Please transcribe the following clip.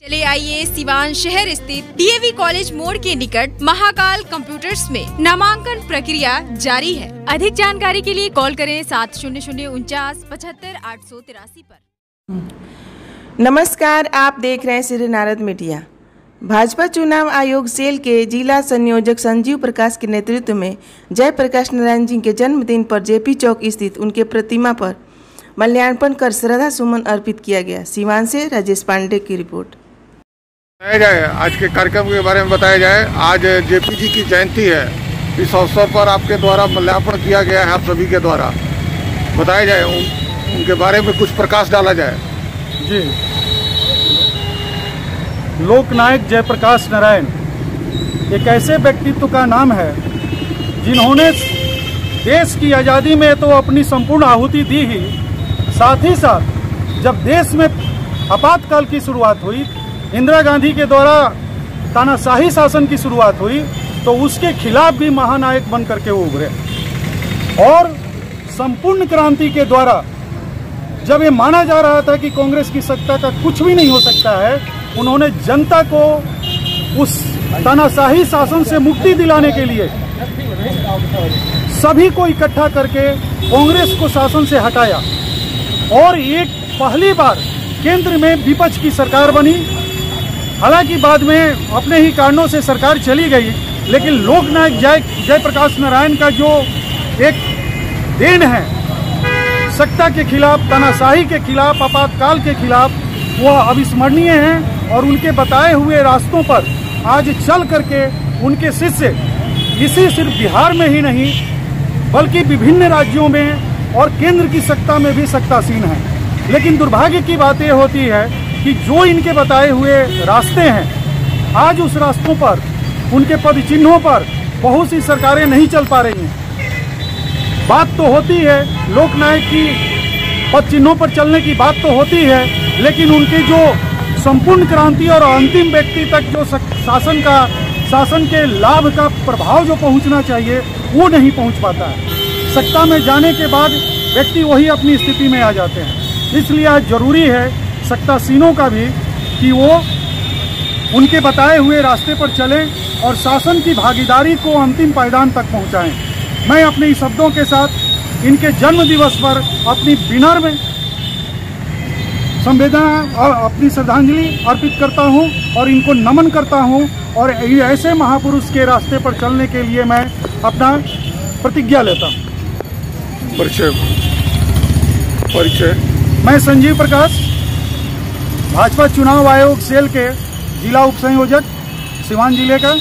चले आइए सिवान शहर स्थित डीएवी कॉलेज मोड़ के निकट महाकाल कंप्यूटर्स में नामांकन प्रक्रिया जारी है। अधिक जानकारी के लिए कॉल करें 7009475883 पर। नमस्कार, आप देख रहे हैं श्री नारद मीडिया। भाजपा चुनाव आयोग सेल के जिला संयोजक संजीव प्रकाश के नेतृत्व में जयप्रकाश नारायण जी के जन्मदिन पर जेपी चौक स्थित उनके प्रतिमा पर माल्यार्पण कर श्रद्धा सुमन अर्पित किया गया। सिवान से राजेश पांडे की रिपोर्ट। आज के कार्यक्रम के बारे में बताया जाए। आज जेपी जी की जयंती है। इस अवसर पर आपके द्वारा माल्यार्पण किया गया है। आप सभी के द्वारा बताया जाए, उनके बारे में कुछ प्रकाश डाला जाए। जी, लोकनायक जयप्रकाश नारायण एक ऐसे व्यक्तित्व का नाम है जिन्होंने देश की आज़ादी में तो अपनी संपूर्ण आहुति दी ही, साथ ही साथ जब देश में आपातकाल की शुरुआत हुई, इंदिरा गांधी के द्वारा तानाशाही शासन की शुरुआत हुई, तो उसके खिलाफ भी महानायक बन करके वो उभरे। और संपूर्ण क्रांति के द्वारा जब ये माना जा रहा था कि कांग्रेस की सत्ता का कुछ भी नहीं हो सकता है, उन्होंने जनता को उस तानाशाही शासन से मुक्ति दिलाने के लिए सभी को इकट्ठा करके कांग्रेस को शासन से हटाया और एक पहली बार केंद्र में विपक्ष की सरकार बनी। हालांकि बाद में अपने ही कारणों से सरकार चली गई, लेकिन लोकनायक जयप्रकाश नारायण का जो एक देन है सत्ता के खिलाफ, तानाशाही के खिलाफ, आपातकाल के खिलाफ, वह अविस्मरणीय हैं। और उनके बताए हुए रास्तों पर आज चल करके उनके शिष्य इसी सिर्फ बिहार में ही नहीं बल्कि विभिन्न राज्यों में और केंद्र की सत्ता में भी सत्तासीन हैं। लेकिन दुर्भाग्य की बात यह होती है कि जो इनके बताए हुए रास्ते हैं, आज उस रास्तों पर, उनके पद चिन्हों पर बहुत सी सरकारें नहीं चल पा रही हैं। बात तो होती है लोकनायक की पद चिन्हों पर चलने की बात तो होती है, लेकिन उनके जो संपूर्ण क्रांति और अंतिम व्यक्ति तक जो शासन के लाभ का प्रभाव जो पहुंचना चाहिए वो नहीं पहुंच पाता है। सत्ता में जाने के बाद व्यक्ति वही अपनी स्थिति में आ जाते हैं। इसलिए आज जरूरी है सत्तासीनों का भी कि वो उनके बताए हुए रास्ते पर चलें और शासन की भागीदारी को अंतिम पायदान तक पहुंचाएं। मैं अपने शब्दों के साथ इनके जन्म दिवस पर अपनी विनम्र संवेदना और अपनी श्रद्धांजलि अर्पित करता हूं और इनको नमन करता हूं और ऐसे महापुरुष के रास्ते पर चलने के लिए मैं अपना प्रतिज्ञा लेता हूं। परिचय। मैं संजीव प्रकाश, भाजपा चुनाव आयोग सेल के जिला उप संयोजक सिवान जिले का।